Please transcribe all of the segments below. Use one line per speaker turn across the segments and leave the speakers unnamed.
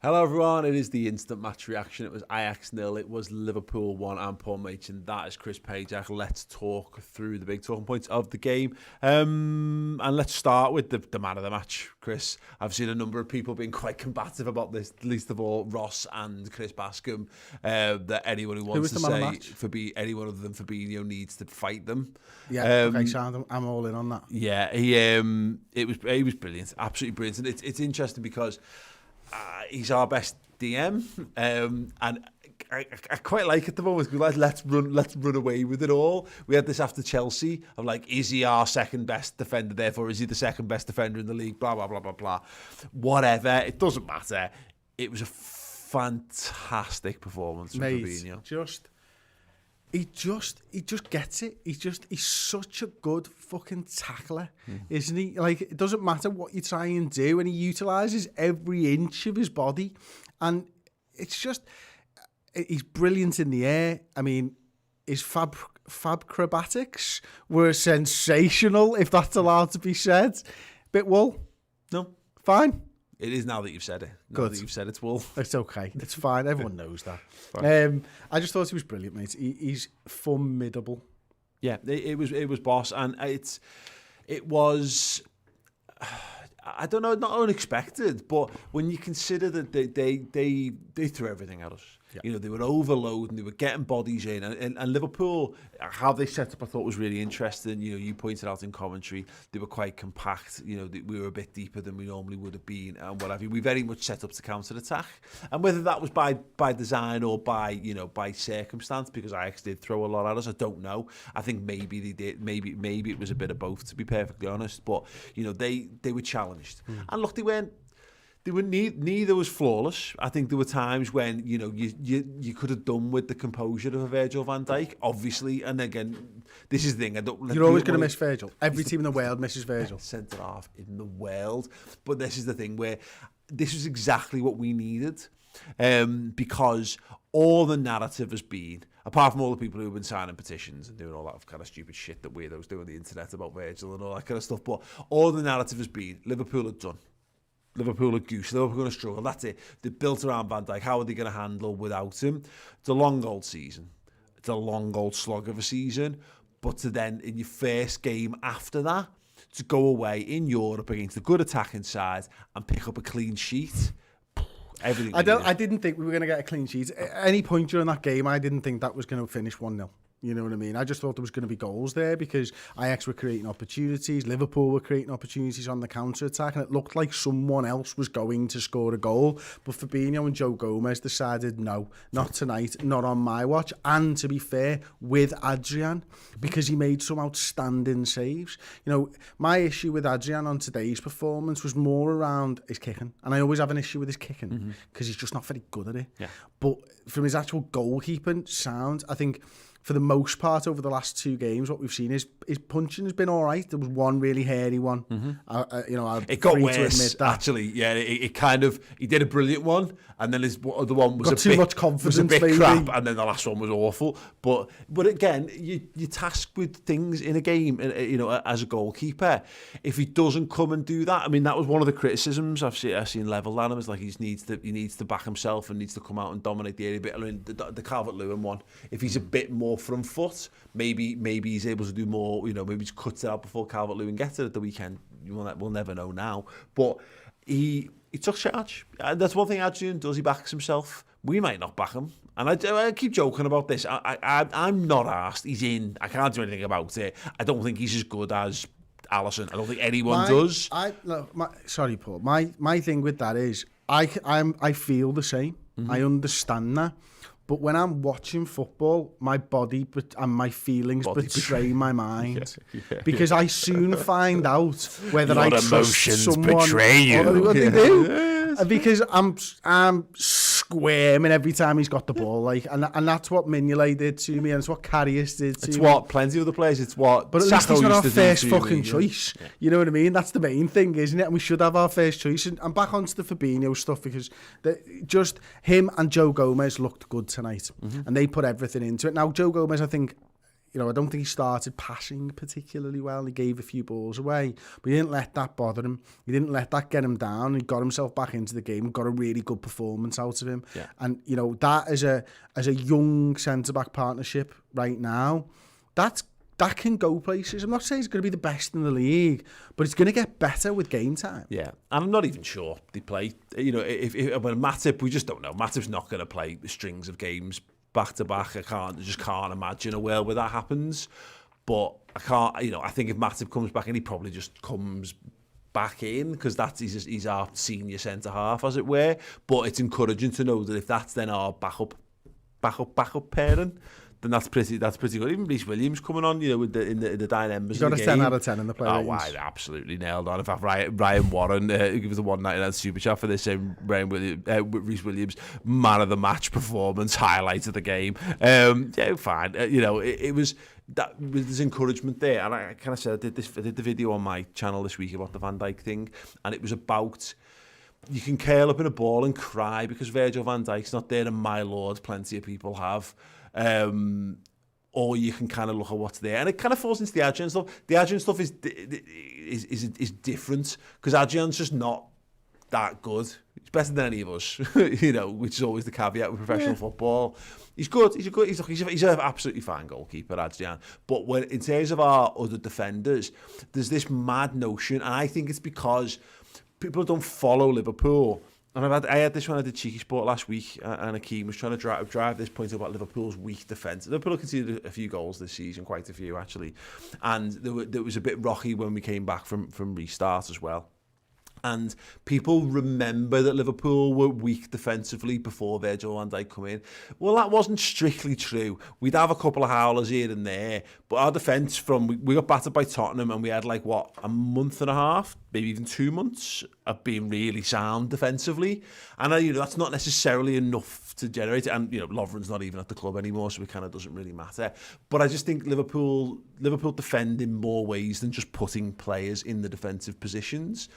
Hello everyone, it is the instant match reaction. It was Ajax 0, it was Liverpool 1. I'm Paul Machin, that is Chris Pajak. Let's talk through the big talking points of the game. And let's start with the man of the match, Chris. I've seen a number of people being quite combative about this, least of all Ross and Chris Bascom, that anyone who wants to say anyone other than Fabinho needs to fight them.
Yeah, okay, so I'm all in on that.
Yeah, he was brilliant, absolutely brilliant. And it's interesting because he's our best DM, and I quite like it at the moment. Let's run away with it all. We had this after Chelsea of like, is he our second best defender? Therefore, is he the second best defender in the league? Blah blah blah blah blah. Whatever, it doesn't matter. It was a fantastic performance from Fabinho.
He just gets it. He's such a good fucking tackler, isn't he? Like, it doesn't matter what you try and do, and he utilises every inch of his body, and he's brilliant in the air. I mean, his fab-crobatics were sensational, if that's allowed to be said. Bit wool?
No.
Fine.
It is now that you've said it.
Good.
That you've said it's wool.
It's okay. It's fine. Everyone knows that. I just thought he was brilliant, mate. He's formidable.
Yeah, it was boss, and it was. I don't know, not unexpected, but when you consider that they threw everything at us. Yeah. You know, they were overloading, they were getting bodies in, and Liverpool, how they set up, I thought was really interesting. You know, you pointed out in commentary, they were quite compact. You know, we were a bit deeper than we normally would have been, and what have you. We very much set up to counter attack, and whether that was by design or by circumstance, because Ajax did throw a lot at us, I don't know. I think maybe they did, maybe it was a bit of both, to be perfectly honest. But you know, they were challenged, and look, neither was flawless. I think there were times when you could have done with the composure of a Virgil van Dijk, obviously. And again, this is the thing.
You're always going to miss Virgil. Every team in the world misses Virgil.
Centre half in the world. But this is the thing where this is exactly what we needed, because all the narrative has been, apart from all the people who have been signing petitions and doing all that kind of stupid shit that weirdos do on the internet about Virgil and all that kind of stuff, but all the narrative has been Liverpool are done. Liverpool are goose. Liverpool are going to struggle. That's it. They're built around Van Dijk. How are they going to handle without him? It's a long old season. It's a long old slog of a season. But to then, in your first game after that, to go away in Europe against a good attacking side and pick up a clean sheet, everything.
I didn't think we were going to get a clean sheet. At any point during that game, I didn't think that was going to finish 1-0. You know what I mean? I just thought there was going to be goals there because Ajax were creating opportunities, Liverpool were creating opportunities on the counter-attack, and it looked like someone else was going to score a goal. But Fabinho and Joe Gomez decided, no, not tonight, not on my watch. And to be fair, with Adrian, because he made some outstanding saves. You know, my issue with Adrian on today's performance was more around his kicking. And I always have an issue with his kicking because he's just not very good at it. Yeah. But from his actual goalkeeping sound, I think, for the most part, over the last two games, what we've seen is his punching has been all right. There was one really hairy one.
It got worse, actually. Yeah, it kind of, he did a brilliant one, and then his other one was
too much confidence,
was a bit crap, and then the last one was awful. But again, you're tasked with things in a game, as a goalkeeper. If he doesn't come and do that, I mean, that was one of the criticisms I've seen levelled at him. Is like he needs to back himself and needs to come out and dominate the area a bit. I mean, the Calvert-Lewin one, if he's a bit more front foot, maybe he's able to do more. Maybe he's cuts it out before Calvert-Lewin gets it at the weekend. We'll never know now. But he took charge. That's one thing Adrian does. He backs himself. We might not back him. And I keep joking about this. I'm not arsed. He's in. I can't do anything about it. I don't think he's as good as Alisson. I don't think anyone does.
Sorry, Paul. My thing with that is I feel the same. I understand that. But when I'm watching football, my body and my feelings betray my mind. Because I soon find out whether I trust someone.
Betray you.
What they do. Because I'm squirming every time he's got the ball, and that's what Mignolet did to me, and it's what Karius did to me.
It's what plenty of the players. It's what.
But at least he's not our first fucking choice. Yeah. You know what I mean? That's the main thing, isn't it? And we should have our first choice. And I'm back onto the Fabinho stuff because just him and Joe Gomez looked good tonight, and they put everything into it. Now Joe Gomez, I think, I don't think he started passing particularly well. He gave a few balls away, but he didn't let that bother him. He didn't let that get him down. He got himself back into the game and got a really good performance out of him.
Yeah.
And, that as a young centre-back partnership right now, that can go places. I'm not saying it's going to be the best in the league, but it's going to get better with game time.
Yeah, and I'm not even sure they play. If Matip, we just don't know. Matip's not going to play strings of games back to back. I just can't imagine a world where that happens. But I think if Matip comes back in, he probably just comes back in because he's our senior centre half, as it were. But it's encouraging to know that if that's then our backup pairing, then that's pretty good. Even Reece Williams coming on, with in the dynamics.
He's got a 10 out of 10 in the play.
Oh, I absolutely nailed on. In fact, Ryan Warren, who gives a 199 super chat for this, Reece Williams, man of the match performance, highlight of the game. Fine. It was that there's encouragement there, and I kind of said I did the video on my channel this week about the Van Dijk thing, and it was about. You can curl up in a ball and cry because Virgil van Dijk's not there, and my lord, plenty of people have. Or you can kind of look at what's there, and it kind of falls into the Adrian stuff. The Adrian stuff is different because Adrian's just not that good. He's better than any of us, which is always the caveat with professional football. He's good. He's an absolutely fine goalkeeper, Adrian. But in terms of our other defenders, there's this mad notion, and I think it's because people don't follow Liverpool. And I had this when I did Cheeky Sport last week, and Akeem was trying to drive this point about Liverpool's weak defence. Liverpool conceded a few goals this season, quite a few actually, and there was a bit rocky when we came back from restart as well. And people remember that Liverpool were weak defensively before Virgil van Dijk come in. Well, that wasn't strictly true. We'd have a couple of howlers here and there, but our defence we got battered by Tottenham, and we had a month and a half, maybe even 2 months of being really sound defensively. And that's not necessarily enough to generate it. And Lovren's not even at the club anymore, so it kind of doesn't really matter. But I just think Liverpool defend in more ways than just putting players in the defensive positions.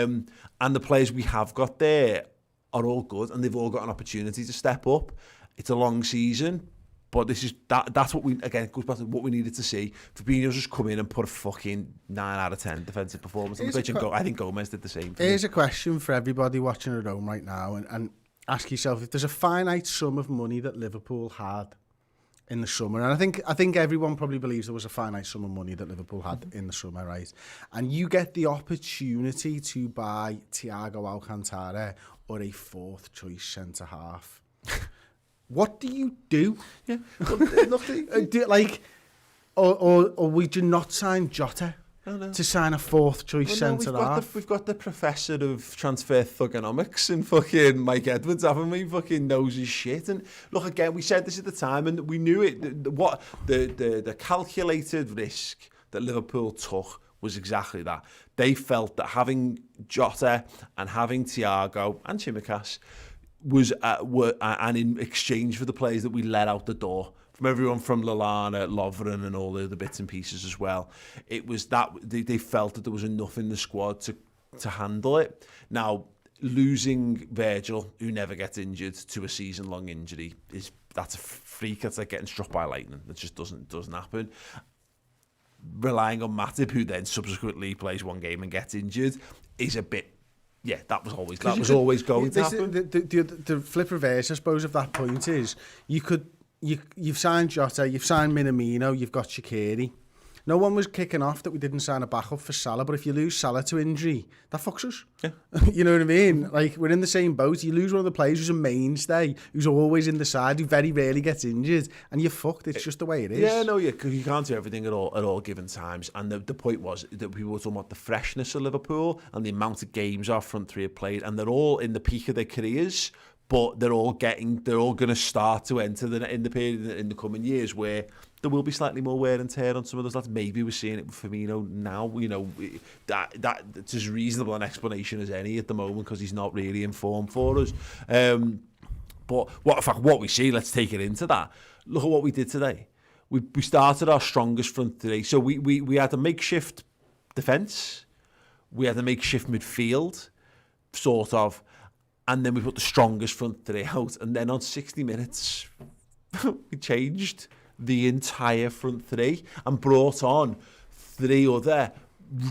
And the players we have got there are all good, and they've all got an opportunity to step up. It's a long season, but that's what goes back to what we needed to see. Fabinho's just come in and put a fucking 9 out of 10 defensive performance on the pitch, and I think Gomez did the same.
Here's a question for everybody watching at home right now, and ask yourself, if there's a finite sum of money that Liverpool had in the summer, and I think everyone probably believes there was a finite sum of money that Liverpool had in the summer, right? And you get the opportunity to buy Thiago Alcantara or a fourth choice centre half. What do you do?
Yeah,
or would you not sign Jota? To sign a fourth choice centre half.
We've got the professor of transfer thugonomics and fucking Mike Edwards, haven't we? Fucking knows his shit. And look, again, we said this at the time, and we knew it. The calculated risk that Liverpool took was exactly that. They felt that having Jota and having Thiago and Tsimikas and in exchange for the players that we let out the door, from everyone from Lallana, Lovren and all the other bits and pieces as well, it was that they felt that there was enough in the squad to handle it. Now, losing Virgil, who never gets injured, to a season-long injury, that's a freak. That's like getting struck by lightning. It just doesn't happen. Relying on Matip, who then subsequently plays one game and gets injured, is a bit. Yeah, that was always going to happen.
The flip reverse, I suppose, of that point is you've signed Jota, you've signed Minamino, you've got Shaqiri. No one was kicking off that we didn't sign a backup for Salah, but if you lose Salah to injury, that fucks us.
Yeah.
You know what I mean? Like, we're in the same boat. You lose one of the players who's a mainstay, who's always in the side, who very rarely gets injured, and you're fucked. It's just the way it is.
Yeah, no, because you can't do everything at all given times. And the point was that people were talking about the freshness of Liverpool and the amount of games our front three have played, and they're all in the peak of their careers, but they're all going to start to enter in the period in the coming years where there will be slightly more wear and tear on some of those lads. Maybe we're seeing it with Firmino now. That's as reasonable an explanation as any at the moment because he's not really in form for us. But what we see, let's take it into that. Look at what we did today. We started our strongest front today. So we had a makeshift defence. We had a makeshift midfield, sort of. And then we put the strongest front today out. And then on 60 minutes, we changed. the entire front three and brought on 3 other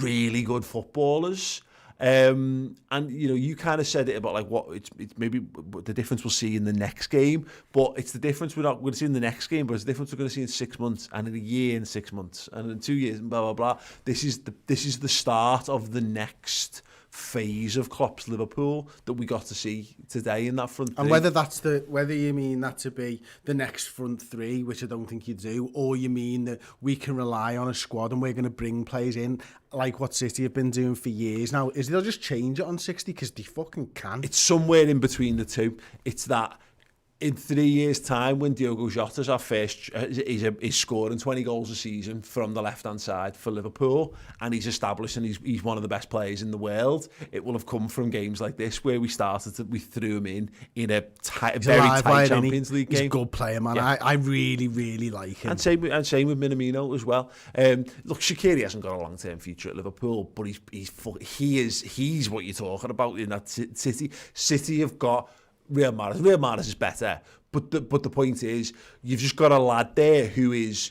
really good footballers. And you kind of said it about like what it's maybe the difference we'll see in the next game, but it's the difference we're not going to see in the next game, but it's the difference we're going to see in 6 months, and in a year in 6 months, and in 2 years, and blah blah blah. This is the start of the next phase of Klopp's Liverpool that we got to see today in that front three.
And whether you mean that to be the next front three, which I don't think you do, or you mean that we can rely on a squad and we're going to bring players in like what City have been doing for years now, is they'll just change it on 60 because they fucking can.
It's somewhere in between the two. It's that in 3 years' time, when Diogo Jota's our first, he's scoring 20 goals a season from the left-hand side for Liverpool, and he's established and he's one of the best players in the world. It will have come from games like this where we threw him in a very tight Champions League game.
He's a good player, man. Yeah. I really, really like him.
And same with Minamino as well. Look, Shaqiri hasn't got a long-term future at Liverpool, but he's what you're talking about in that City. City have got Real Mahrez is better, but the point is, you've just got a lad there who is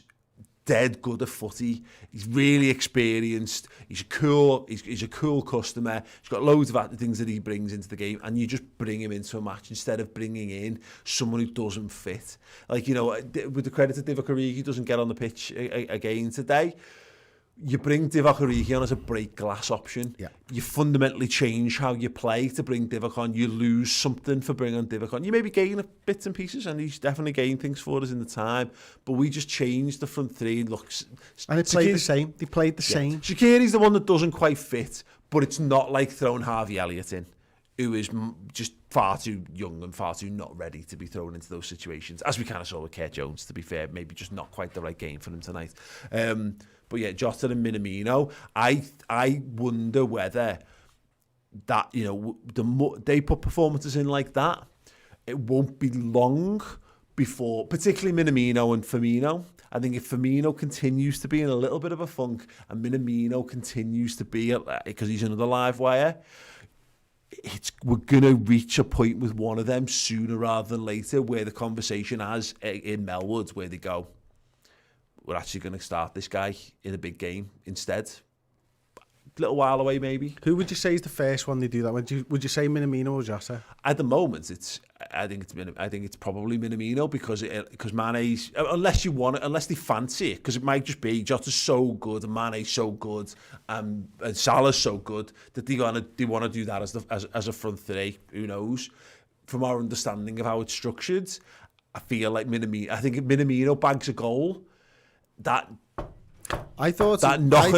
dead good at footy. He's really experienced. He's a cool customer. He's got loads of things that he brings into the game, and you just bring him into a match instead of bringing in someone who doesn't fit. Like, with the credit to Divock Origi, he doesn't get on the pitch again today. You bring Divock Origi on as a break glass option. Yeah. You fundamentally change how you play to bring Divock on. You lose something for bringing on Divock on. You maybe gain bits and pieces, and he's definitely gained things for us in the time. But we just changed the front three. And
it played the same. They played the same.
Shaqiri's the one that doesn't quite fit, but it's not like throwing Harvey Elliott in, who is just far too young and far too not ready to be thrown into those situations. As we kind of saw with Kurt Jones, to be fair, maybe just not quite the right game for him tonight. But yeah, Jota and Minamino, I wonder whether that, they put performances in like that, it won't be long before, particularly Minamino and Firmino. I think if Firmino continues to be in a little bit of a funk and Minamino continues to be, because he's another live wire, we're going to reach a point with one of them sooner rather than later where the conversation has in Melwood, where they go, we're actually going to start this guy in a big game instead. A little while away, maybe.
Who would you say is the first one they do that? Would you say Minamino or Jota?
At the moment, I think it's probably Minamino because Mane's, unless they fancy it, because it might just be Jota's so good and Mane's so good and Salah's so good that they want to do that as a front three. Who knows? From our understanding of how it's structured, I feel like Minamino bags a goal. Knocking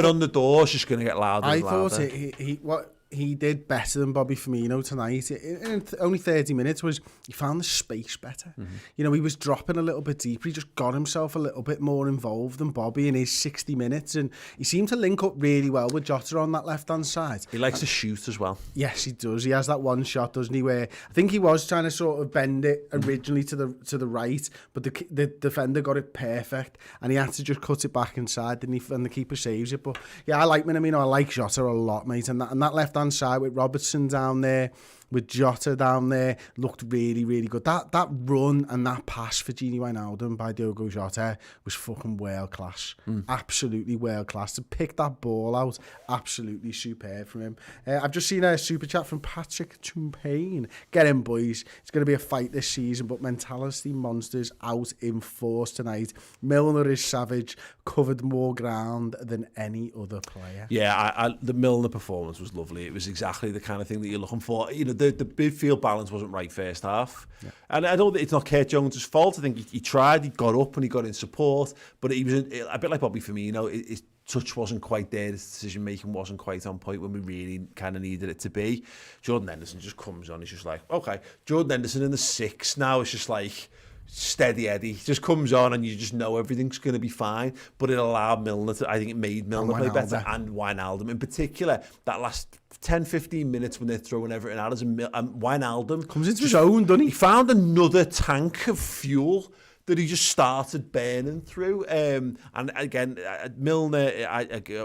on the door is just going to get louder and louder.
I thought what he did better than Bobby Firmino tonight in only 30 minutes was he found the space better. Mm-hmm. He was dropping a little bit deeper. He just got himself a little bit more involved than Bobby in his 60 minutes, and he seemed to link up really well with Jota on that left-hand side.
He likes to shoot as well.
Yes, he does. He has that one shot, doesn't he, where I think he was trying to sort of bend it originally to the right, but the defender got it perfect, and he had to just cut it back inside, and the keeper saves it. But yeah, I like Minamino. I like Jota a lot, mate, and that left-hand side with Robertson down there, with Jota down there, looked really, really good. That run and that pass for Gini Wijnaldum by Diogo Jota was fucking world class. Absolutely world class. To pick that ball out, absolutely superb from him. I've just seen a super chat from Patrick Chumpain. Get in, boys. It's going to be a fight this season, but mentality monsters out in force tonight. Milner is savage, covered more ground than any other player.
Yeah, the Milner performance was lovely. It was exactly the kind of thing that you're looking for. The midfield balance wasn't right first half. Yeah. And I don't think it's not Kurt Jones' fault. I think he tried, he got up and he got in support, but he was a bit like Bobby Firmino. His touch wasn't quite there, his decision-making wasn't quite on point when we really kind of needed it to be. Jordan Henderson just comes on, he's just like, okay. Jordan Henderson in the 6 now, it's just like, steady Eddie. He just comes on and you just know everything's going to be fine. But it allowed Milner I think it made Milner play better, and Wijnaldum in particular. That last 10-15 minutes when they're throwing everything out, as Wijnaldum
comes into his own, doesn't he?
He found another tank of fuel that he just started burning through. And again, Milner,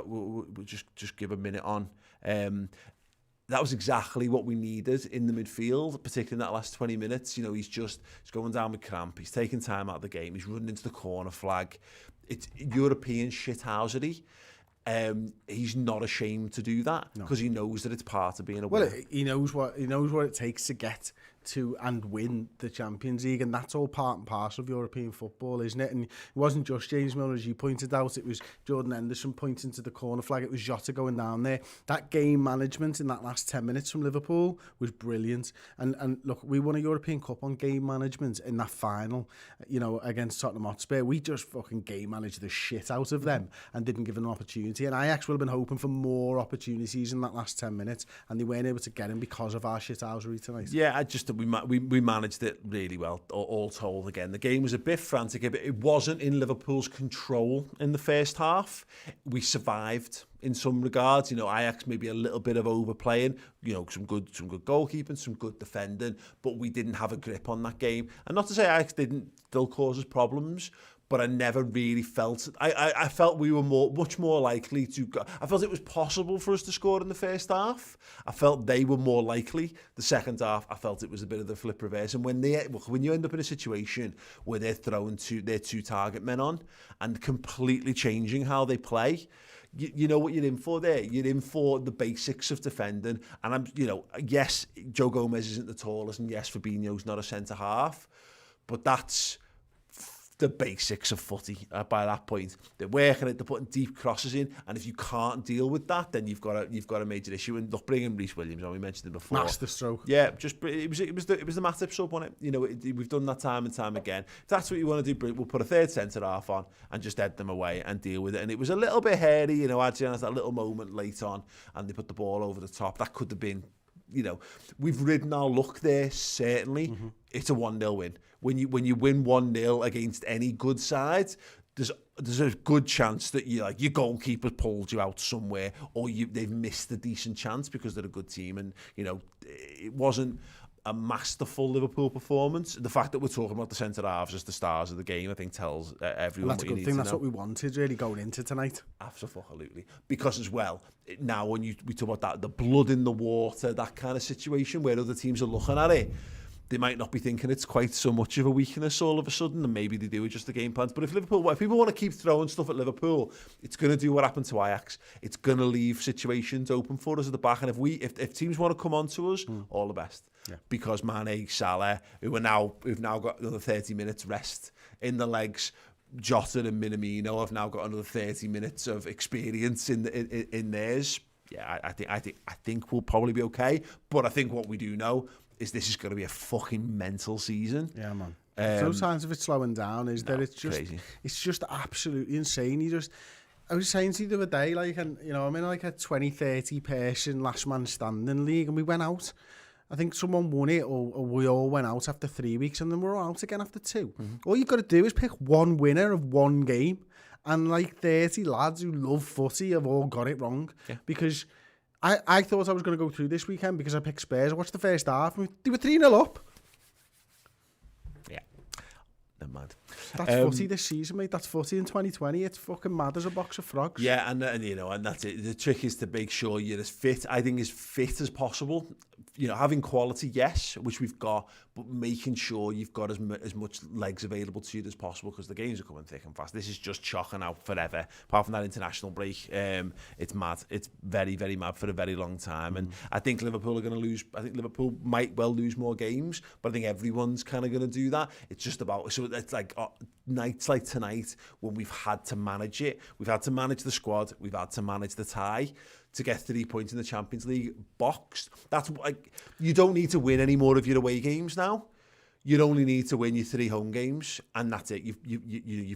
we'll just give a minute on. that was exactly what we needed in the midfield, particularly in that last 20 minutes. You know, he's going down with cramp. He's taking time out of the game. He's running into the corner flag. It's European shithousery. He's not ashamed to do that because he knows that it's part of being a winner.
Well, he knows what it takes to get to and win the Champions League, and that's all part and parcel of European football, isn't it? And it wasn't just James Milner, as you pointed out. It was Jordan Henderson pointing to the corner flag. It was Jota going down there. That game management in that last 10 minutes from Liverpool was brilliant. And look, we won a European Cup on game management in that final, you know, against Tottenham Hotspur. We just fucking game managed the shit out of them and didn't give them an opportunity. And Ajax would have been hoping for more opportunities in that last 10 minutes, and they weren't able to get them because of our shithousery tonight.
Yeah, we managed it really well, all told. Again, the game was a bit frantic. It wasn't in Liverpool's control in the first half. We survived in some regards. You know, Ajax maybe a little bit of overplaying. You know, some good goalkeeping, some good defending, but we didn't have a grip on that game. And not to say Ajax didn't still cause us problems, but I never really felt... I felt we were much more likely to... I felt it was possible for us to score in the first half. I felt they were more likely. The second half, I felt it was a bit of the flip reverse. And when you end up in a situation where they're throwing their two target men on and completely changing how they play, you know what you're in for there. You're in for the basics of defending. And yes, Joe Gomez isn't the tallest, and yes, Fabinho's not a centre-half, but that's the basics of footy by that point. They're working it, they're putting deep crosses in, and if you can't deal with that, then you've got a major issue. And look, bringing Reece Williams on, we mentioned it before.
Masterstroke. the
It was the Matip sub on it. You know, we've done that time and time again. If that's what you want to do, we'll put a third centre half on and just head them away and deal with it. And it was a little bit hairy, you know. Adrian has that little moment late on, and they put the ball over the top. That could have been, you know, we've ridden our luck there, certainly. Mm-hmm. It's a 1-0 win. When you win 1-0 against any good side, there's a good chance that your goalkeeper pulled you out somewhere, or they've missed a decent chance because they're a good team. And, you know, it wasn't a masterful Liverpool performance. The fact that we're talking about the centre halves as the stars of the game, I think, tells everyone what you need to know.
That's what we wanted, really, going into tonight.
Absolutely. Because as well, now when we talk about that, the blood in the water, that kind of situation where other teams are looking at it, they might not be thinking it's quite so much of a weakness all of a sudden, and maybe they do adjust the game plans. But if people want to keep throwing stuff at Liverpool, it's going to do what happened to Ajax. It's going to leave situations open for us at the back. And if teams want to come on to us, all the best. Yeah. Because Mane, Salah, who've now got another 30 minutes rest in the legs, Jota and Minamino have now got another 30 minutes of experience in theirs. Yeah, I think we'll probably be okay. But I think what we do know is this is going to be a fucking mental season.
Yeah, man. No signs of it slowing down, is there? It's just
crazy.
It's just absolutely insane. I was saying to you the other day, I'm in like a 20-30 person last man standing league, and we went out. I think someone won it, or we all went out after 3 weeks, and then we're all out again after 2. Mm-hmm. All you've got to do is pick one winner of one game, and like 30 lads who love footy have all got it wrong. Yeah. Because I thought I was going to go through this weekend because I picked Spurs. I watched the first half, and they were 3-0 up.
Yeah. They're mad.
That's footy this season, mate. That's footy in 2020. It's fucking mad as a box of frogs.
Yeah, and that's it. The trick is to make sure you're as fit as possible. You know, having quality, yes, which we've got, but making sure you've got as much legs available to you as possible, because the games are coming thick and fast. This is just chalking out forever. Apart from that international break, it's mad. It's very, very mad for a very long time. And I think Liverpool are going to lose. I think Liverpool might well lose more games, but I think everyone's kind of going to do that. It's just about, so it's like nights like tonight when we've had to manage it. We've had to manage the squad. We've had to manage the tie to get 3 points in the Champions League boxed. That's like, you don't need to win any more of your away games now. You only need to win your 3 home games, and that's it.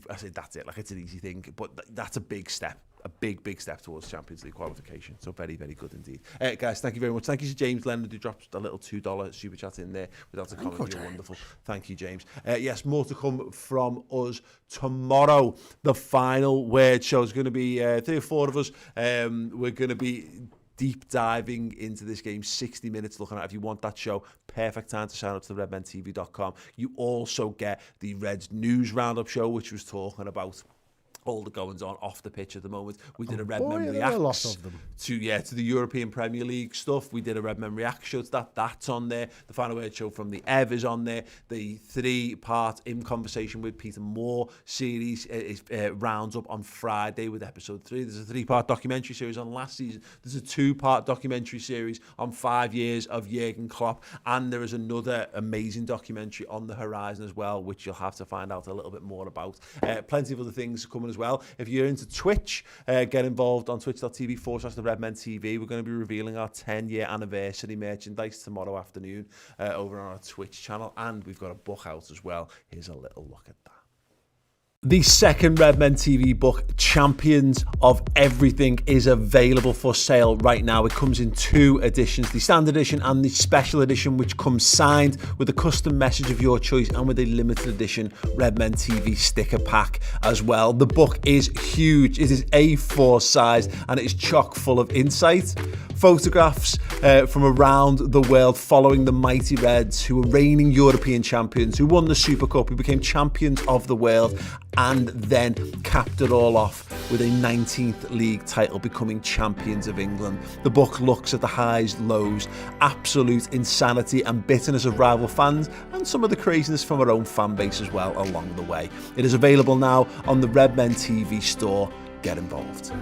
I said that's it. Like, it's an easy thing, but that's a big step. A big step towards Champions League qualification. So very, very good indeed. Guys, thank you very much. Thank you to James Leonard, who dropped a little $2 super chat in there without a comment. You're wonderful. Thank you, James. Yes, more to come from us tomorrow. The final word show is going to be 3 or 4 of us. We're going to be deep diving into this game, 60 minutes looking at. If you want that show, perfect time to sign up to the redmentv.com. You also get the Reds News Roundup show, which was talking about all the goings on off the pitch at the moment. We did a Red
boy,
Men
there are a lot
Reacts
of them.
to the European Premier League stuff. We did a Red Men React show to that's on there. The Final Word show from the Ev is on there. The 3-part In Conversation with Peter Moore series rounds up on Friday with episode 3. There's a 3-part documentary series on last season. There's a 2-part documentary series on 5 years of Jurgen Klopp, and there is another amazing documentary on the horizon as well, which you'll have to find out a little bit more about. Plenty of other things coming as well. If you're into Twitch, get involved on twitch.tv/the Red Men TV. We're going to be revealing our 10-year anniversary merchandise tomorrow afternoon over on our Twitch channel, and we've got a book out as well. Here's a little look at that. The second Red Men TV book, Champions of Everything, is available for sale right now. It comes in 2 editions, the standard edition and the special edition, which comes signed with a custom message of your choice and with a limited edition Red Men TV sticker pack as well. The book is huge. It is A4 size and it is chock full of insight, photographs from around the world following the mighty Reds, who were reigning European champions, who won the Super Cup, who became champions of the world, and then capped it all off with a 19th league title, becoming champions of England. The book looks at the highs, lows, absolute insanity and bitterness of rival fans, and some of the craziness from our own fan base as well along the way. It is available now on the Red Men TV store. Get involved.